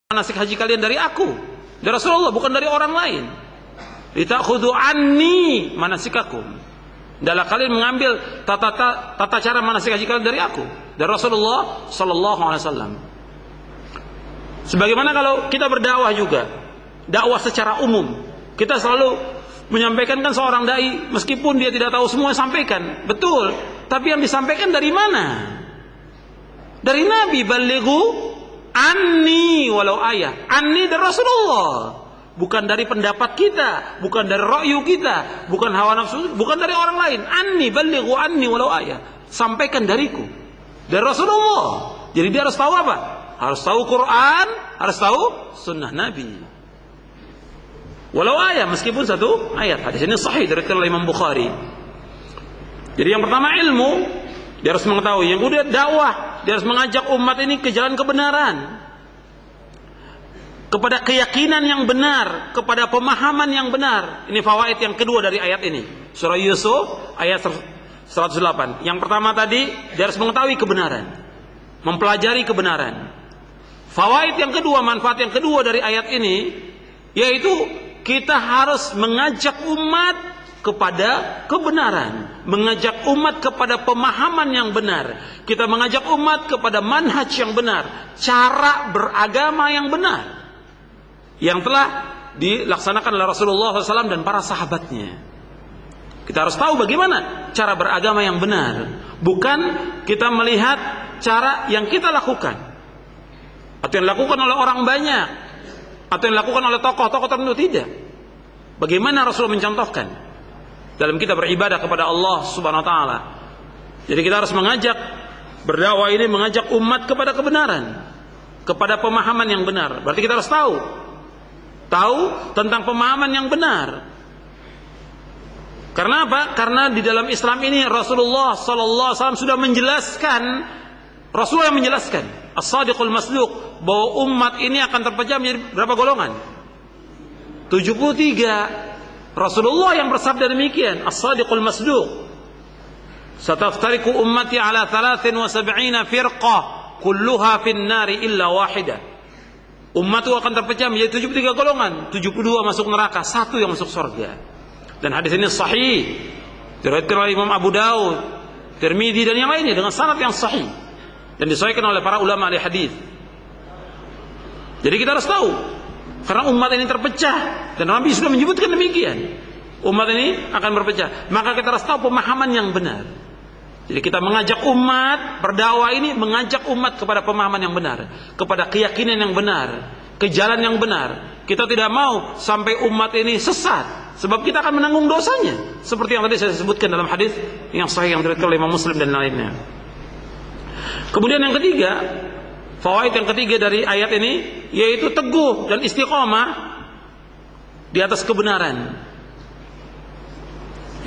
manasik haji kalian dari aku, dari Rasulullah, bukan dari orang lain. Litakhudhu anni manasikakum. Adalah kalian mengambil tata cara manasik haji kalian dari aku, dari Rasulullah sallallahu alaihi wasallam. Sebagaimana kalau kita berdakwah juga, dakwah secara umum, kita selalu menyampaikan kan seorang dai, meskipun dia tidak tahu semua sampaikan, betul, tapi yang disampaikan dari mana? Dari Nabi, balighu anni walau ayah. Anni dari Rasulullah, bukan dari pendapat kita, bukan dari ra'yu kita, bukan hawa nafsu, bukan dari orang lain. Anni balighu anni walau ayah. Sampaikan dariku, dari Rasulullah. Jadi dia harus tahu apa? Harus tahu Quran, harus tahu sunnah Nabi. Walau ayat, meskipun satu ayat. Hadis ini sahih dari Imam Bukhari. Jadi yang pertama ilmu, dia harus mengetahui. Yang kedua dakwah, dia harus mengajak umat ini ke jalan kebenaran, kepada keyakinan yang benar, kepada pemahaman yang benar. Ini fawaid yang kedua dari ayat ini. Surah Yusuf ayat 108. Yang pertama tadi, dia harus mengetahui kebenaran, mempelajari kebenaran. Fawaid yang kedua, manfaat yang kedua dari ayat ini, yaitu kita harus mengajak umat kepada kebenaran, mengajak umat kepada pemahaman yang benar. Kita mengajak umat kepada manhaj yang benar, cara beragama yang benar, yang telah dilaksanakan oleh Rasulullah SAW dan para sahabatnya. Kita harus tahu bagaimana cara beragama yang benar, bukan kita melihat cara yang kita lakukan, atau yang dilakukan oleh orang banyak, atau yang dilakukan oleh tokoh-tokoh tertentu. Tidak. Bagaimana Rasul mencontohkan dalam kita beribadah kepada Allah Subhanahu wa taala. Jadi kita harus mengajak, berdakwah ini mengajak umat kepada kebenaran, kepada pemahaman yang benar. Berarti kita harus tahu tentang pemahaman yang benar. Karena apa? Karena di dalam Islam ini Rasulullah sallallahu alaihi wasallam sudah menjelaskan, Rasul yang menjelaskan, As-Sadiqul Masduq, bahwa umat ini akan terpecah menjadi berapa golongan? 73. Rasulullah yang bersabda demikian, As-Sadiqul Masduq, Sataftariku ummati ala 73 firqah kulluha fin nari illa wahidah. Umatku akan terpecah menjadi 73 golongan, 72 masuk neraka, satu yang masuk surga. Dan hadis ini sahih, diriwayatkan oleh Imam Abu Daud, Tirmidzi dan yang lainnya dengan sanad yang sahih, dan disahihkan oleh para ulama ahli hadis. Jadi kita harus tahu, karena umat ini terpecah, dan Nabi sudah menyebutkan demikian. Umat ini akan berpecah, maka kita harus tahu pemahaman yang benar. Jadi kita mengajak umat, berdakwah ini mengajak umat kepada pemahaman yang benar, kepada keyakinan yang benar, ke jalan yang benar. Kita tidak mau sampai umat ini sesat, sebab kita akan menanggung dosanya, seperti yang tadi saya sebutkan dalam hadis yang sahih yang diriwayatkan oleh Imam Muslim dan lainnya. Kemudian yang ketiga, fawaid yang ketiga dari ayat ini, yaitu teguh dan istiqomah di atas kebenaran.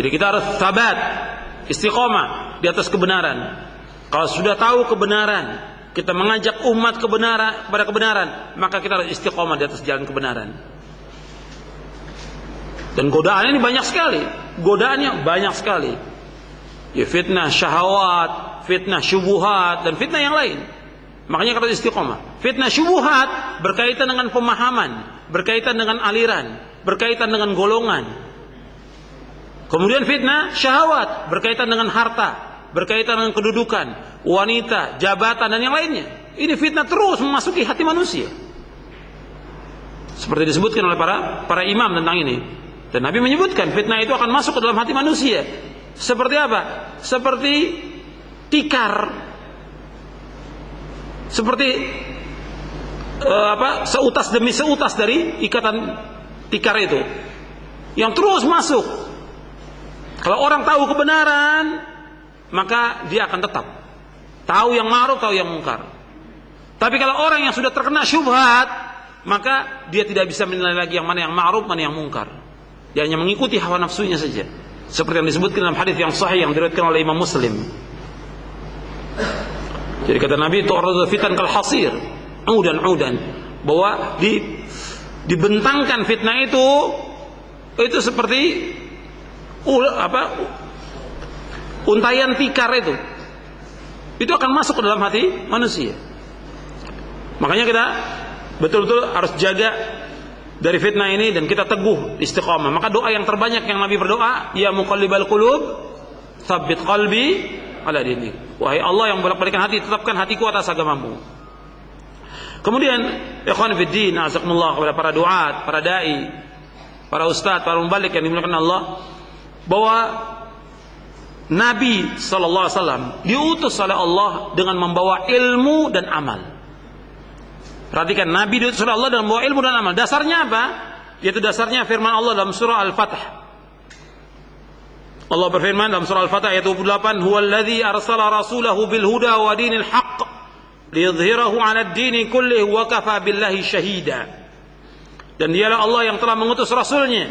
Jadi kita harus sabat, istiqomah di atas kebenaran. Kalau sudah tahu kebenaran, kita mengajak umat kepada kebenaran, maka kita harus istiqomah di atas jalan kebenaran. Dan godaan ini banyak sekali, godaannya banyak sekali. Ya, fitnah syahwat, fitnah syubuhat, dan fitnah yang lain. Makanya kita istiqomah. Fitnah syubuhat berkaitan dengan pemahaman, berkaitan dengan aliran, berkaitan dengan golongan. Kemudian fitnah syahwat berkaitan dengan harta, berkaitan dengan kedudukan, wanita, jabatan, dan yang lainnya. Ini fitnah terus memasuki hati manusia, seperti disebutkan oleh para imam tentang ini. Dan Nabi menyebutkan fitnah itu akan masuk ke dalam hati manusia. Seperti apa? Seperti tikar, seperti seutas demi seutas dari ikatan tikar itu, yang terus masuk. Kalau orang tahu kebenaran, maka dia akan tetap tahu yang ma'ruf, tahu yang mungkar. Tapi kalau orang yang sudah terkena syubhat, maka dia tidak bisa menilai lagi yang mana yang ma'ruf, mana yang mungkar. Dia hanya mengikuti hawa nafsunya saja, seperti yang disebutkan dalam hadis yang sahih yang diriwayatkan oleh Imam Muslim. Jadi kata Nabi, tu'radu fitan kal hasir, udan, bahwa dibentangkan fitnah itu seperti untayan tikar itu akan masuk ke dalam hati manusia. Makanya kita betul-betul harus jaga dari fitnah ini dan kita teguh istiqamah. Maka doa yang terbanyak yang Nabi berdoa, ya muqallibal qulub, tsabbit qalbi ala dinik. Wahai Allah yang bolak-balikan hati, tetapkan hatiku atas agamamu. Kemudian ikhwan fillah, azakumullah, kepada para duat, para dai, para ustaz, para mubalik yang dimuliakan Allah, bahwa Nabi sallallahu alaihi wasallam diutus oleh Allah dengan membawa ilmu dan amal. Perhatikan, Nabi diutus oleh Allah dengan membawa ilmu dan amal. Dasarnya apa? Yaitu dasarnya firman Allah dalam surah Al-Fatih. Allah berfirman dalam surah Al-Fatih ayat 28, "Huwallazi arsala rasulahu bil huda wa dinil haqq liyudhhirahu 'ala ad-dini kullihi wa kafa billahi syahida." Dan dialah Allah yang telah mengutus rasulnya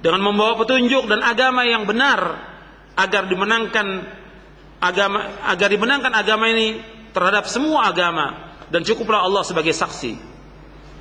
dengan membawa petunjuk dan agama yang benar agar dimenangkan agama ini terhadap semua agama. Dan cukuplah Allah sebagai saksi.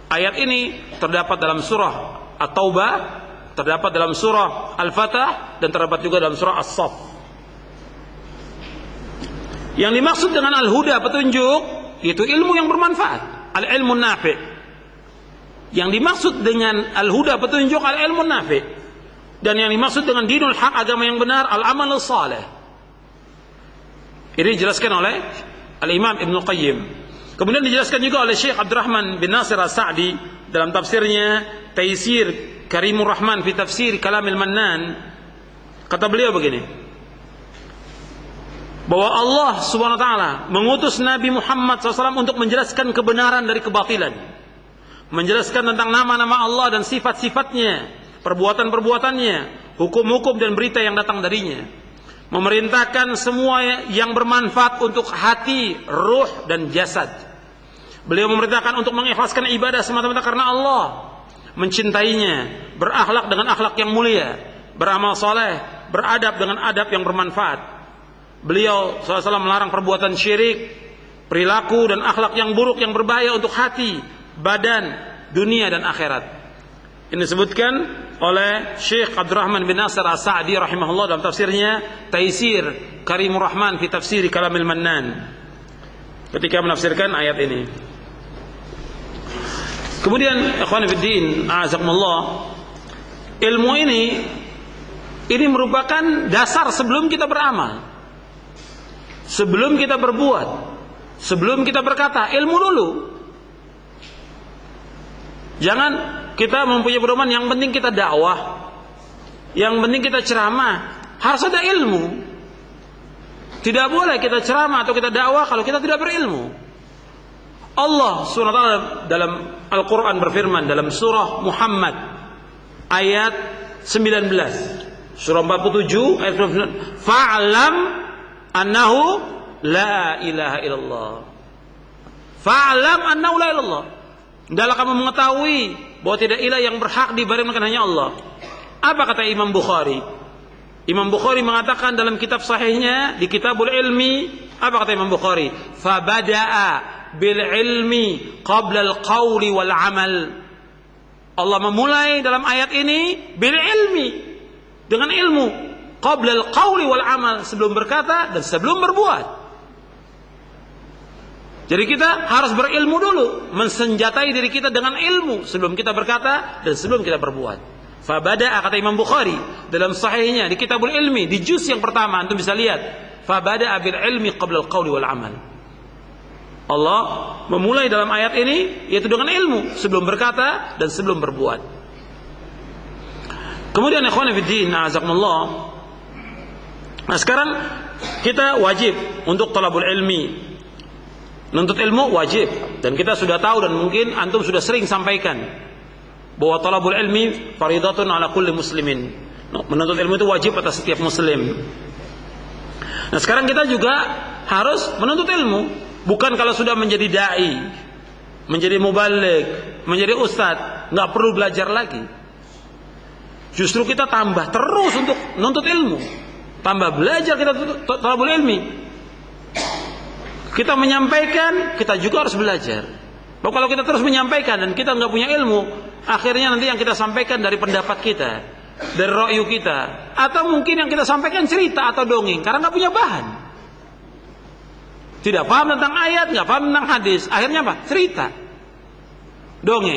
Ayat ini terdapat dalam surah At-Taubah, terdapat dalam surah Al-Fatah, dan terdapat juga dalam surah As-Saff. Yang dimaksud dengan Al-Huda, petunjuk, yaitu ilmu yang bermanfaat, al-ilmu nafi'. Yang dimaksud dengan Al-Huda, petunjuk, al-ilmu nafi'. Dan yang dimaksud dengan dinul haq, agama yang benar, al-amal salih. Ini dijelaskan oleh Al-Imam Ibnu Qayyim. Kemudian dijelaskan juga oleh Syekh Abdurrahman bin Nasir As-Sa'di dalam tafsirnya Taisir Karimur Rahman fi Tafsir Kalamil Mannan. Kata beliau begini, bahwa Allah Subhanahu wa taala mengutus Nabi Muhammad SAW untuk menjelaskan kebenaran dari kebatilan, menjelaskan tentang nama-nama Allah dan sifat-sifatnya, perbuatan-perbuatannya, hukum-hukum dan berita yang datang darinya, memerintahkan semua yang bermanfaat untuk hati, ruh dan jasad. Beliau memerintahkan untuk mengikhlaskan ibadah semata-mata karena Allah, mencintainya, berakhlak dengan akhlak yang mulia, beramal saleh, beradab dengan adab yang bermanfaat. Beliau SAW melarang perbuatan syirik, perilaku dan akhlak yang buruk yang berbahaya untuk hati, badan, dunia dan akhirat. Ini disebutkan oleh Syekh Abdurrahman bin Nasir As-Sa'di rahimahullah dalam tafsirnya Taisir Karimur Rahman fi Tafsir Kalamil Mannan, ketika menafsirkan ayat ini. Kemudian ikhwan fillah, a'azakumullah, ilmu ini merupakan dasar sebelum kita beramal, sebelum kita berbuat, sebelum kita berkata, ilmu dulu. Jangan kita mempunyai pedoman yang penting kita dakwah, yang penting kita ceramah, harus ada ilmu. Tidak boleh kita ceramah atau kita dakwah kalau kita tidak berilmu. Allah SWT dalam Al-Quran berfirman dalam surah Muhammad ayat 19, surah 47 ayat 19, fa'lam annahu la ilaha illallah. Fa'lam annahu la ilaha illallah. Hendaklah kamu mengetahui bahwa tidak ilah yang berhak diibadahkan hanya Allah. Apa kata Imam Bukhari? Imam Bukhari mengatakan dalam kitab sahihnya di Kitabul Ilmi, apa kata Imam Bukhari? Fabada'a bil ilmi qabla al qawli wal amal. Allah memulai dalam ayat ini bil ilmi, dengan ilmu, qabla al qawli wal amal, sebelum berkata dan sebelum berbuat. Jadi kita harus berilmu dulu, mensenjatai diri kita dengan ilmu sebelum kita berkata dan sebelum kita berbuat. Fabada'a, kata Imam Bukhari dalam sahihnya di Kitabul Ilmi di juz yang pertama, antum bisa lihat, fabada'a bil ilmi qabla al qawli wal amal. Allah memulai dalam ayat ini yaitu dengan ilmu sebelum berkata dan sebelum berbuat. Kemudian ikhwan fillah, azakumullah, nah sekarang kita wajib untuk talabul ilmi. Menuntut ilmu wajib, dan kita sudah tahu dan mungkin antum sudah sering sampaikan bahwa talabul ilmi faridatun ala kulli muslimin. Menuntut ilmu itu wajib atas setiap muslim. Nah sekarang kita juga harus menuntut ilmu, bukan kalau sudah menjadi dai, menjadi mubaligh, menjadi ustadz, nggak perlu belajar lagi. Justru kita tambah terus untuk menuntut ilmu, tambah belajar kita talabul ilmi. Kita menyampaikan, kita juga harus belajar. Bahwa kalau kita terus menyampaikan dan kita nggak punya ilmu, akhirnya nanti yang kita sampaikan dari pendapat kita, dari ra'yu kita, atau mungkin yang kita sampaikan cerita atau dongeng karena nggak punya bahan. Tidak paham tentang ayat, nggak paham tentang hadis, akhirnya apa? Cerita. Dongeng.